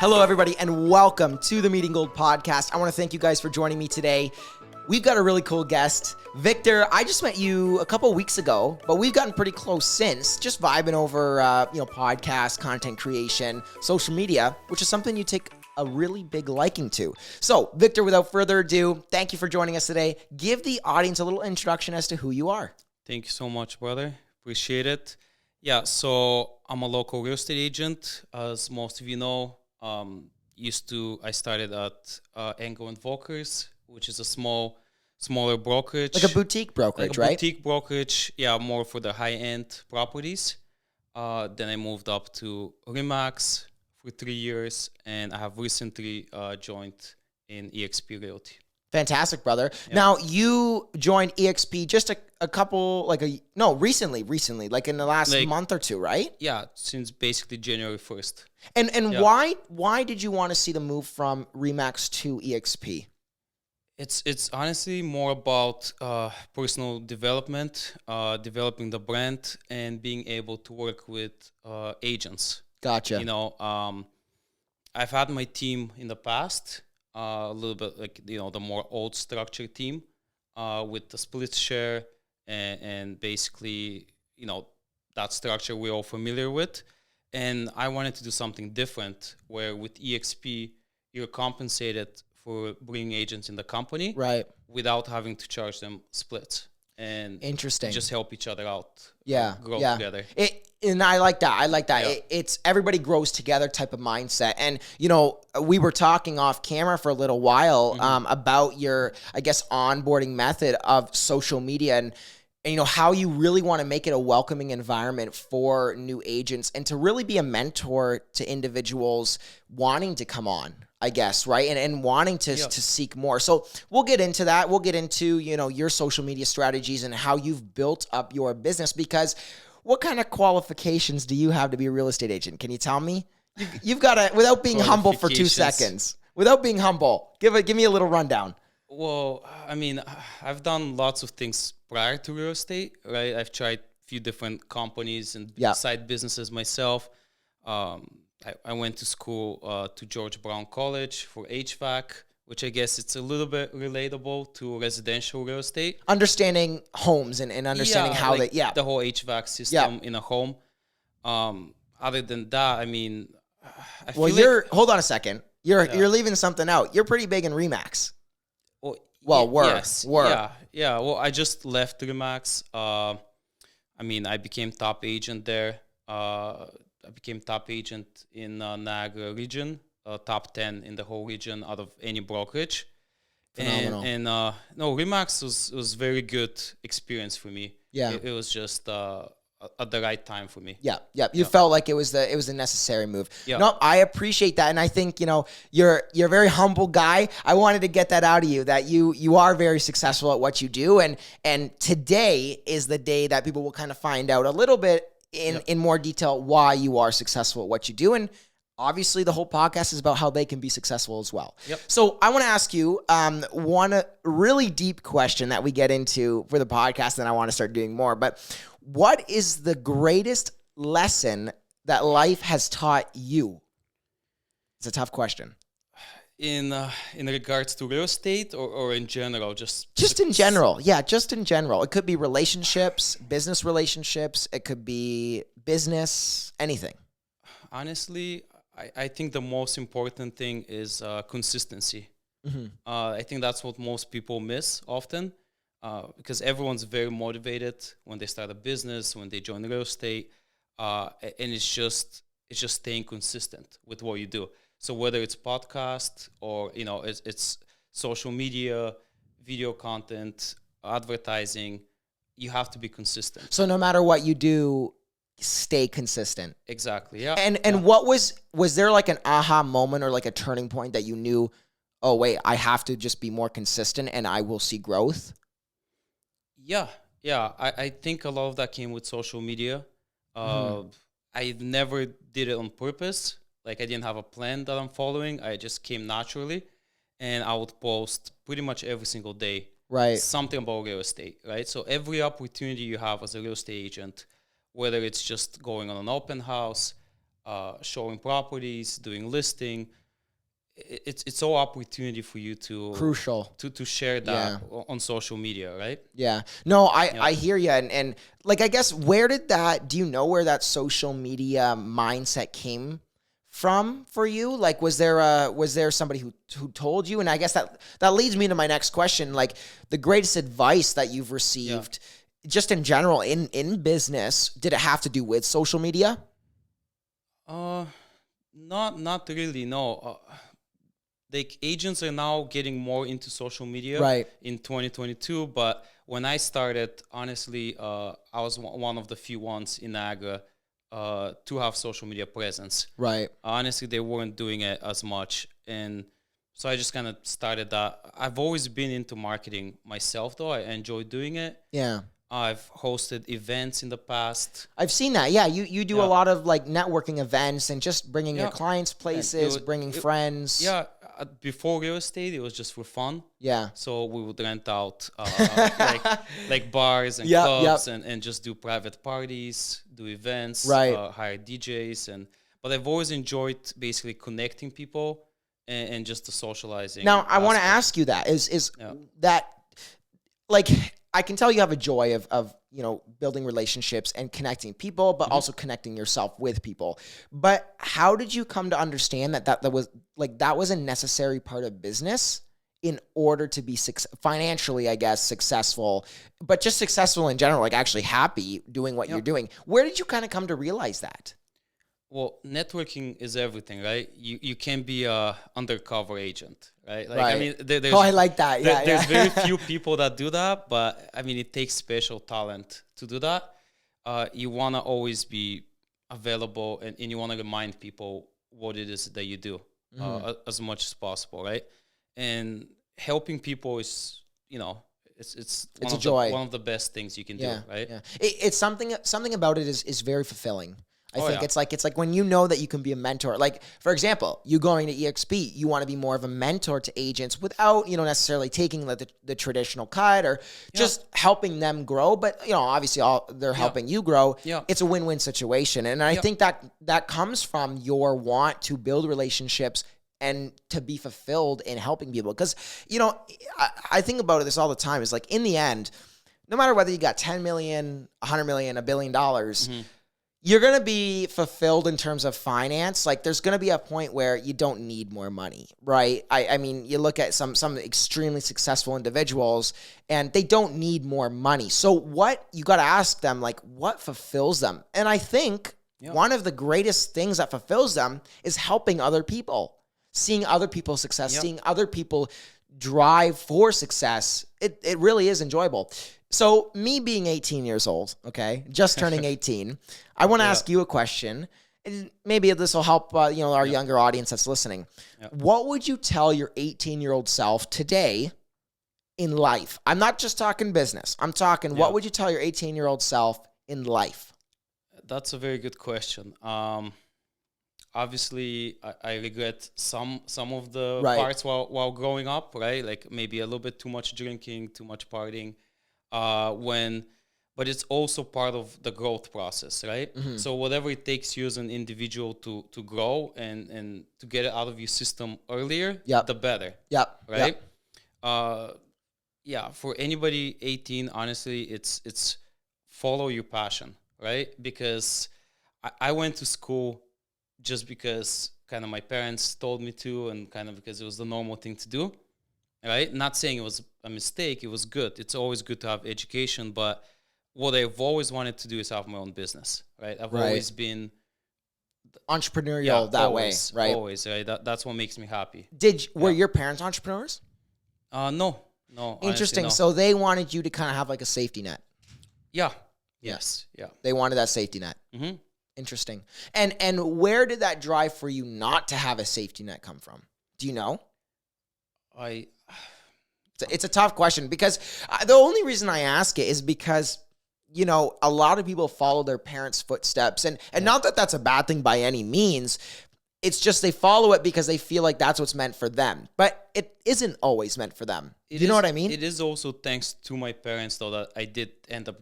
Hello, everybody, and welcome to the Meeting Gold podcast. I want to thank you guys for joining me today. We've got a really cool guest. Victor, I just met you a couple weeks ago, but we've gotten pretty close since, just vibing over, podcasts, content creation, social media, which is something you take a really big liking to. So, Victor, without further ado, thank you for joining us today. Give the audience a little introduction as to who you are. Thank you so much, brother. Appreciate it. Yeah, so I'm a local real estate agent. As most of you know, I started at Engel & Volkers, which is a smaller brokerage. Like a boutique brokerage, right? Boutique brokerage, yeah, more for the high-end properties. Then I moved up to RE/MAX for 3 years, and I have recently joined in eXp Realty. Fantastic, brother. Yeah. Now, you joined eXp just recently, like in the last month or two, right? Yeah, since basically January 1st. And why did you want to see the move from RE/MAX to eXp? It's honestly more about personal development, developing the brand, and being able to work with agents. Gotcha. You know, I've had my team in the past, a little bit like, the more old structure team with the split share and basically, that structure we're all familiar with. And I wanted to do something different where with eXp, you're compensated for bringing agents in the company, right, without having to charge them splits. And interesting, just help each other out. Grow together. And I like that. Yeah. It's everybody grows together type of mindset. And, we were talking off camera for a little while about your, I guess, onboarding method of social media and how you really want to make it a welcoming environment for new agents and to really be a mentor to individuals wanting to come on, I guess, right? And wanting to seek more. So we'll get into that. We'll get into, your social media strategies and how you've built up your business, because what kind of qualifications do you have to be a real estate agent? Can you tell me? You've got to, without being humble for 2 seconds, without being humble, give me a little rundown. Well, I mean, I've done lots of things prior to real estate, right? I've tried a few different companies and side businesses myself. I went to school to George Brown College for HVAC, which I guess it's a little bit relatable to residential real estate. Understanding homes and understanding how the whole HVAC system in a home. Other than that, I mean, hold on a second. You're leaving something out. You're pretty big in RE/MAX. Yes. Yeah. Well, I just left RE/MAX. I became top agent there. I became top agent in Niagara region, top 10 in the whole region out of any brokerage. Phenomenal. And RE/MAX was very good experience for me. Yeah. It was just at the right time for me. Yeah. You felt like it was the necessary move. Yeah. No, I appreciate that. And I think, you're a very humble guy. I wanted to get that out of you, that you are very successful at what you do. And today is the day that people will kind of find out a little bit in more detail why you are successful at what you do. And obviously the whole podcast is about how they can be successful as well. Yep. So I want to ask you one really deep question that we get into for the podcast, and I want to start doing more. But what is the greatest lesson that life has taught you? It's a tough question. In regards to real estate or in general? Just in general. Yeah, just in general. It could be relationships, business relationships. It could be business, anything. Honestly, I think the most important thing is consistency. Mm-hmm. I think that's what most people miss often, because everyone's very motivated when they start a business, when they join real estate, and it's just staying consistent with what you do. So whether it's podcast or it's social media, video content, advertising, you have to be consistent. So no matter what you do, stay consistent. Exactly. Yeah. And what was there like an aha moment or like a turning point that you knew, oh wait, I have to just be more consistent and I will see growth? Yeah. I think a lot of that came with social media. I never did it on purpose. Like, I didn't have a plan that I'm following. I just came naturally, and I would post pretty much every single day, right, something about real estate, right? So every opportunity you have as a real estate agent, whether it's just going on an open house, showing properties, doing listing. It's all opportunity for you to Crucial to share that on social media, right? Yeah. No, I hear you. And like, I guess, do you know where that social media mindset came from for you? Like, was there somebody who told you? And I guess that leads me to my next question. Like, the greatest advice that you've received just in general in business, did it have to do with social media? Not really, no. Like, agents are now getting more into social media in 2022, but when I started, honestly, I was one of the few ones in Niagara to have social media presence. Right. Honestly, they weren't doing it as much, and so I just kind of started that. I've always been into marketing myself, though. I enjoy doing it. Yeah. I've hosted events in the past. I've seen that. Yeah, you do a lot of like networking events and just bringing your clients places, bringing friends. Yeah, before real estate, it was just for fun. Yeah. So we would rent out like bars and clubs and just do private parties, do events, hire DJs, but I've always enjoyed basically connecting people and just the socializing. Now, I want to ask you that is that, like, I can tell you have a joy of building relationships and connecting people, but also connecting yourself with people. But how did you come to understand that was a necessary part of business in order to be financially, I guess, successful, but just successful in general, like actually happy doing what you're doing? Where did you kind of come to realize that? Well, networking is everything, right? You can be a undercover agent, right? Like, right. I mean, there's, I like that. Yeah, there's very few people that do that, but I mean, it takes special talent to do that. You want to always be available, and you want to remind people what it is that you do as much as possible, right? And helping people is, it's a joy. One of the best things you can do, right? Yeah. It's something about it is very fulfilling. I think it's like when you know that you can be a mentor. Like, for example, you going to EXP, you want to be more of a mentor to agents without, necessarily taking the traditional cut or just helping them grow. But, obviously they're helping you grow. Yeah. It's a win-win situation. And I think that comes from your want to build relationships and to be fulfilled in helping people. Because, I think about this all the time. Is like, in the end, no matter whether you got 10 million, 100 million, $1 billion, you're going to be fulfilled in terms of finance. Like, there's going to be a point where you don't need more money, right? I mean, you look at some extremely successful individuals and they don't need more money. So what you got to ask them, like, what fulfills them? And I think one of the greatest things that fulfills them is helping other people, seeing other people's success, seeing other people drive for success. It really is enjoyable. So me being 18 years old, okay, just turning 18, I want to ask you a question. And maybe this will help, our younger audience that's listening. Yeah. What would you tell your 18-year-old self today in life? I'm not just talking business. I'm talking, what would you tell your 18-year-old self in life? That's a very good question. Obviously, I regret some of the parts while growing up, right? Like maybe a little bit too much drinking, too much partying. But it's also part of the growth process, right? Mm-hmm. So whatever it takes you as an individual to grow and to get it out of your system earlier, the better. Yep. Right? Yep. For anybody 18, honestly, it's follow your passion, right? Because I went to school just because kind of my parents told me to, and kind of because it was the normal thing to do, right? Not saying it was a mistake, it was good. It's always good to have education, but what I've always wanted to do is have my own business, right? I've always been entrepreneurial always, way, right? Always, right? That's what makes me happy. Were your parents entrepreneurs? No. Interesting. No. So they wanted you to kind of have like a safety net. Yeah. Yes. Yeah. They wanted that safety net. Mm-hmm. Interesting. And where did that drive for you not to have a safety net come from? Do you know? It's a tough question because the only reason I ask it is because, a lot of people follow their parents' footsteps. And not that that's a bad thing by any means. It's just they follow it because they feel like that's what's meant for them. But it isn't always meant for them. You know what I mean? It is also thanks to my parents, though, that I did end up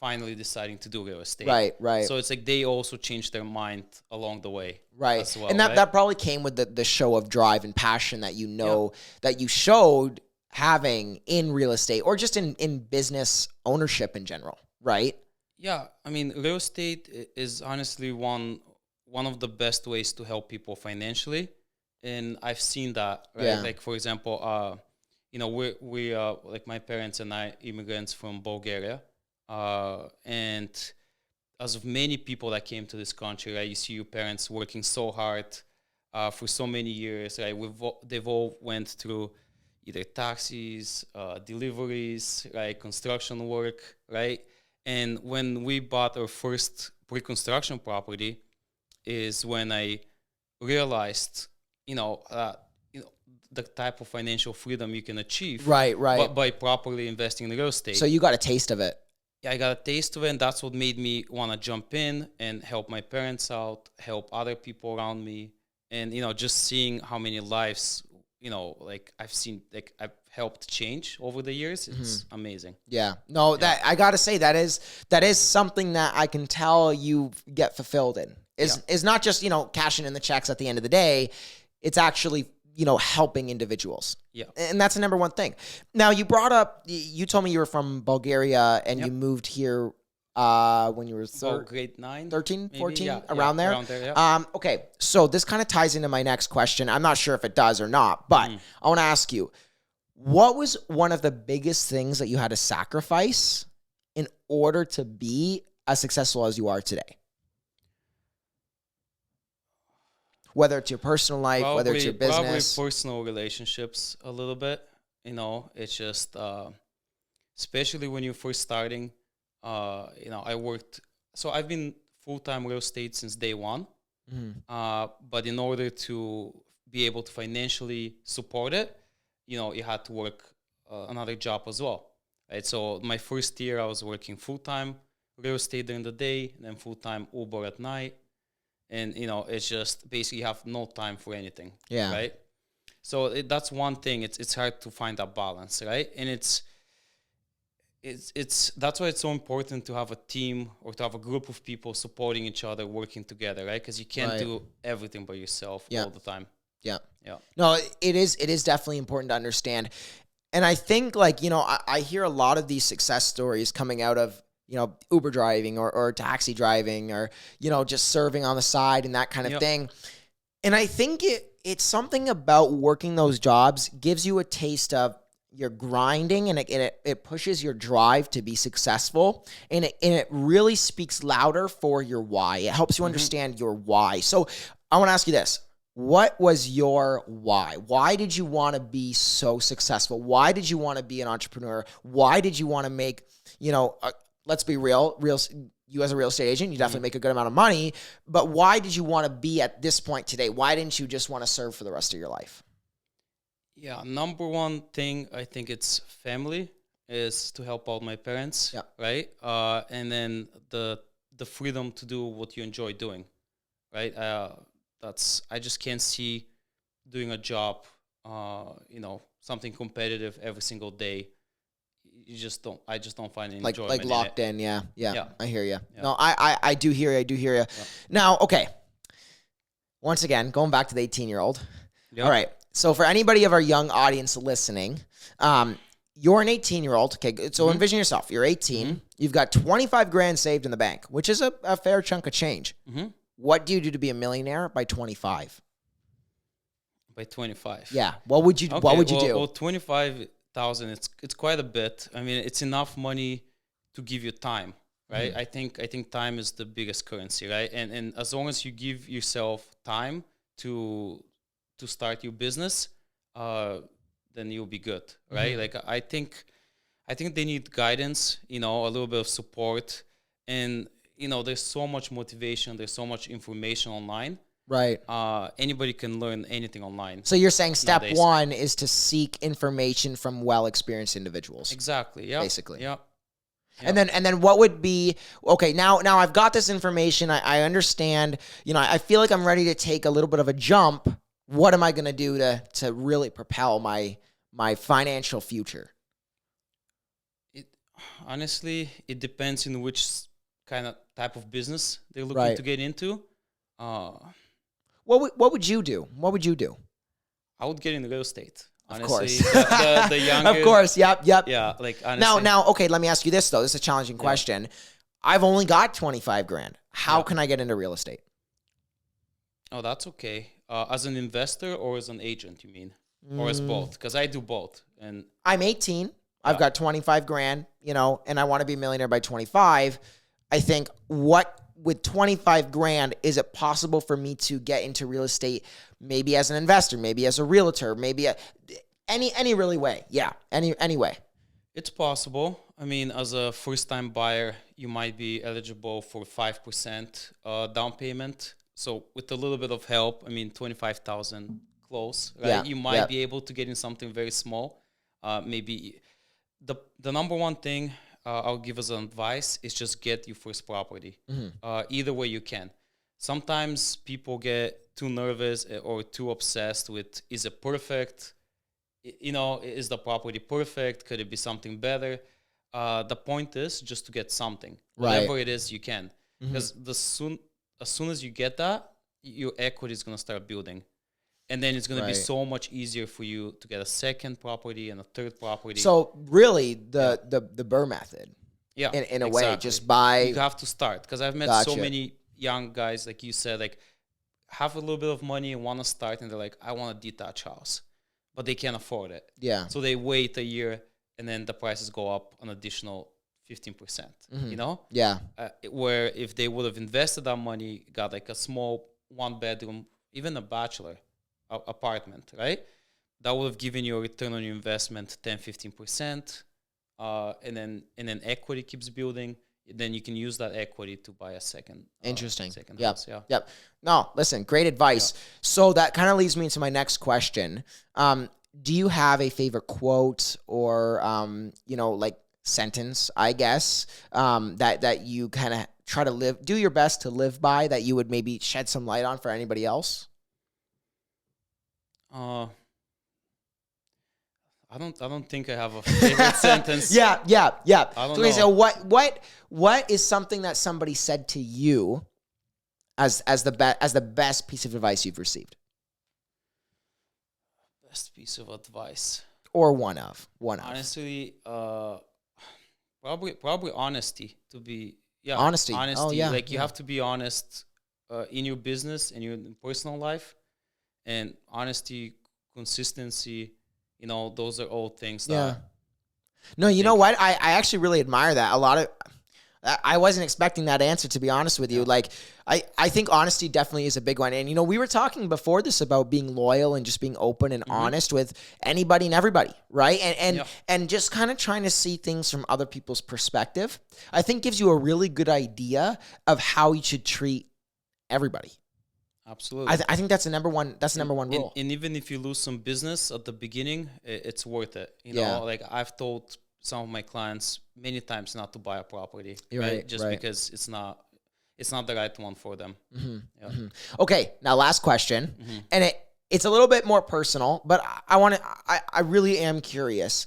finally deciding to do real estate. Right, right. So it's like they also changed their mind along the way. Right. As well, and that, right? that probably came with the show of drive and passion that that you showed having in real estate or just in business ownership in general, right? Yeah, I mean, real estate is honestly one of the best ways to help people financially, and I've seen that, right? Yeah. Like for example, we like my parents and I immigrants from Bulgaria, and as of many people that came to this country, right, you see your parents working so hard for so many years, right? They've all went through either taxis, deliveries, right, construction work, right? And when we bought our first pre-construction property is when I realized, the type of financial freedom you can achieve. Right, right. But by properly investing in real estate. So you got a taste of it. Yeah, I got a taste of it, and that's what made me want to jump in and help my parents out, help other people around me. And, just seeing how many lives, like I've helped change over the years. It's amazing. Yeah. No, that I got to say that is something that I can tell you get fulfilled in. Is not just, cashing in the checks at the end of the day. It's actually, helping individuals. Yeah. And that's the number one thing. Now, you brought up, you told me you were from Bulgaria and you moved here when you were grade 9, 13, maybe? 14, Yeah, around there. Around there, yeah. Okay, so this kind of ties into my next question. I'm not sure if it does or not, but I want to ask you, what was one of the biggest things that you had to sacrifice in order to be as successful as you are today? Whether it's your personal life, whether it's your business. Probably personal relationships a little bit. It's just, especially when you're first starting, I worked, so I've been full-time real estate since day one. But in order to be able to financially support it, you had to work another job as well. Right? So my first year I was working full-time real estate during the day, and then full-time Uber at night. And, it's just basically you have no time for anything. Yeah. Right? So that's one thing. It's hard to find that balance, right? And it's that's why it's so important to have a team or to have a group of people supporting each other, working together, right? Because you can't do everything by yourself all the time. Yeah. Yeah. No, it is definitely important to understand. And I think I hear a lot of these success stories coming out of, Uber driving or taxi driving or, just serving on the side and that kind of thing. And I think it's something about working those jobs gives you a taste of you're grinding and it pushes your drive to be successful. And it really speaks louder for your why. It helps you understand your why. So I want to ask you this. What was your why? Why did you want to be so successful? Why did you want to be an entrepreneur? Why did you want to make, let's be real, you as a real estate agent, you definitely make a good amount of money, but why did you want to be at this point today? Why didn't you just want to serve for the rest of your life? Yeah, number one thing, I think it's family, is to help out my parents, right? And then the freedom to do what you enjoy doing, right? I just can't see doing a job, something competitive every single day. I just don't find any enjoyment like locked in. Yeah. I hear you. Yeah. No, I do hear you. Yeah. Now, okay. Once again, going back to the 18-year-old. All right. So for anybody of our young audience listening, you're an 18-year-old. Okay. So envision yourself. You're 18. You've got 25 grand saved in the bank, which is a fair chunk of change. What do you do to be a millionaire by 25? By 25. Yeah. What would you do? Well, 25,000, it's quite a bit. I mean, it's enough money to give you time, right? I think time is the biggest currency, right? And as long as you give yourself time to start your business, then you'll be good, right? Like I think they need guidance, a little bit of support, and there's so much motivation, there's so much information online. Right. Anybody can learn anything online. So you're saying step nowadays. one is to seek information from well-experienced individuals. Exactly. Yeah. Basically. Yeah. And then what would be, okay, now I've got this information. I understand, I feel like I'm ready to take a little bit of a jump. What am I going to do to really propel my financial future? Honestly, it depends in which kind of type of business they're looking Right. to get into. Uh, What would you do? What would you do? I would get in real estate. Of Honestly, course. the younger, Of course. Yep. yeah, like Now, honestly, okay, let me ask you this though. This is a challenging question. I've only got 25 grand. How Yeah. can I get into real estate? oh, that's okay. As an investor or as an agent, you mean, or as both? Because I do both, and I'm 18. I've Yeah. got 25 grand, and I want to be a millionaire by 25. I think with 25 grand, is it possible for me to get into real estate, maybe as an investor, maybe as a realtor, maybe any really way? Yeah. Any way. it's possible. I mean, as a first-time buyer, you might be eligible for 5% down payment. So with a little bit of help, I mean, 25,000 close, right? Yeah, You might yeah. be able to get in something very small. Maybe the number one thing I'll give as an advice is just get your first property. Either way you can. Sometimes people get too nervous or too obsessed with, is it perfect? Is the property perfect? Could it be something better? The point is just to get something, whatever it is you can, because as soon as you get that, your equity is gonna start building, and then it's gonna be Right. so much easier for you to get a second property and a third property. So really the Burr method yeah, in a way, exactly. just buy. You have to start, because I've met so Gotcha. many young guys, like you said, like have a little bit of money and want to start, and they're like, I want a detached house, but they can't afford it. Yeah. So they wait a year, and then the prices go up an additional 15%. Yeah. Where if they would have invested that money, got like a small 1-bedroom, even a bachelor apartment, right? That would have given you a return on your investment 10-15%, and then equity keeps building. Then you can use that equity to buy a second. Interesting. Second Yep. house. Yeah. Yep. No, listen, great advice. So that kind of leads me into my next question. Do you have a favorite quote or, like sentence, I guess, that you kind of try to do your best to live by, that you would maybe shed some light on for anybody else? I don't think I have a favorite sentence. Yeah. I don't know. So what is something that somebody said to you as the best piece of advice you've received? Best piece of advice. Or one of. Honestly, probably honesty. To be Honesty. Honesty. Oh, yeah, Like you yeah. have to be honest in your business and your personal life, and honesty, consistency. Those are all things that. Yeah. No, you know what? I actually really admire that. I wasn't expecting that answer, to be honest with you. Like, I think honesty definitely is a big one. And, we were talking before this about being loyal and just being open and honest with anybody and everybody, right? And just kind of trying to see things from other people's perspective, I think gives you a really good idea of how you should treat everybody. Absolutely. I think that's the number one rule. And even if you lose some business at the beginning, it's worth it. Yeah. Like I've told some of my clients many times not to buy a property, Right, Just right. because it's not the right one for them. Yeah. Okay, now last question, and it's a little bit more personal, but I really am curious.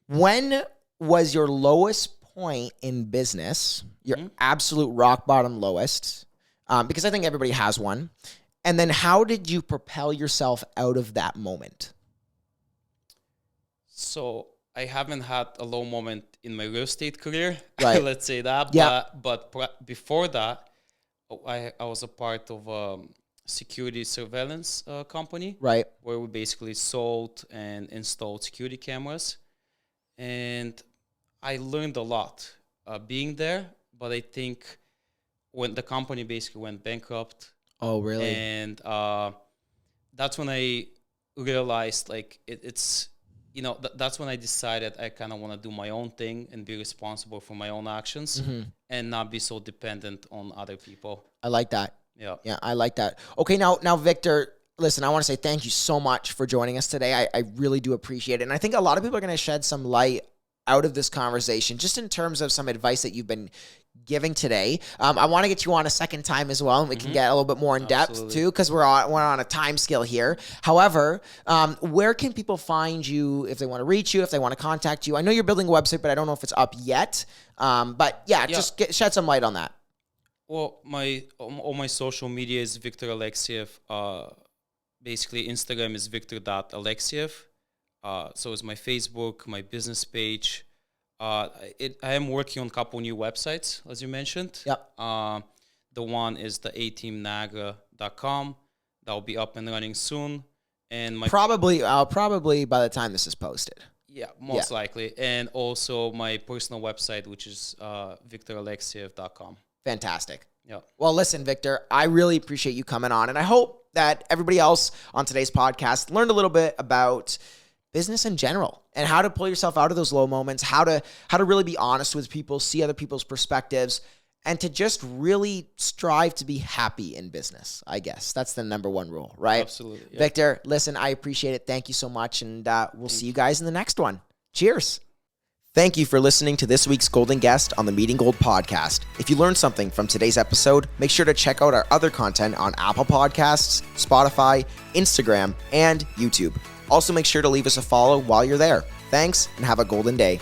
When was your lowest point in business, your absolute rock bottom lowest? Because I think everybody has one. And then how did you propel yourself out of that moment? So I haven't had a low moment in my real estate career, Right. let's say that. Yeah. But before that, I was a part of a security surveillance company, Right. where we basically sold and installed security cameras. And I learned a lot being there, but I think when the company basically went bankrupt, Oh, really? and that's when I realized, like, it's that's when I decided I kind of want to do my own thing and be responsible for my own actions and not be so dependent on other people. I like that. Yeah. Yeah, I like that. Okay, now Viktor, listen, I want to say thank you so much for joining us today. I really do appreciate it. And I think a lot of people are going to shed some light out of this conversation, just in terms of some advice that you've been giving today. I want to get you on a second time as well, and we can get a little bit more in depth too, because we're on a time scale here. However, where can people find you if they want to reach you, if they want to contact you? I know you're building a website, but I don't know if it's up yet. But just shed some light on that. Well, all my social media is Viktor Aleksiev. Basically, Instagram is Viktor.Aleksiev. So is my Facebook, my business page. I am working on a couple new websites, as you mentioned. Yep. The one is the ateamniagara.com. That will be up and running soon. And probably by the time this is posted. Yeah, most likely. And also my personal website, which is ViktorAleksiev.com. Fantastic. Yeah. Well, listen, Viktor, I really appreciate you coming on, and I hope that everybody else on today's podcast learned a little bit about business in general and how to pull yourself out of those low moments, how to really be honest with people, see other people's perspectives, and to just really strive to be happy in business. I guess that's the number one rule, right? Absolutely. Yeah. Viktor, listen, I appreciate it. Thank you so much, and we'll see you guys in the next one. Cheers. Thank you for listening to this week's Golden Guest on the Meeting Gold podcast. If you learned something from today's episode, make sure to check out our other content on Apple Podcasts, Spotify, Instagram, and YouTube. Also, make sure to leave us a follow while you're there. Thanks, and have a golden day.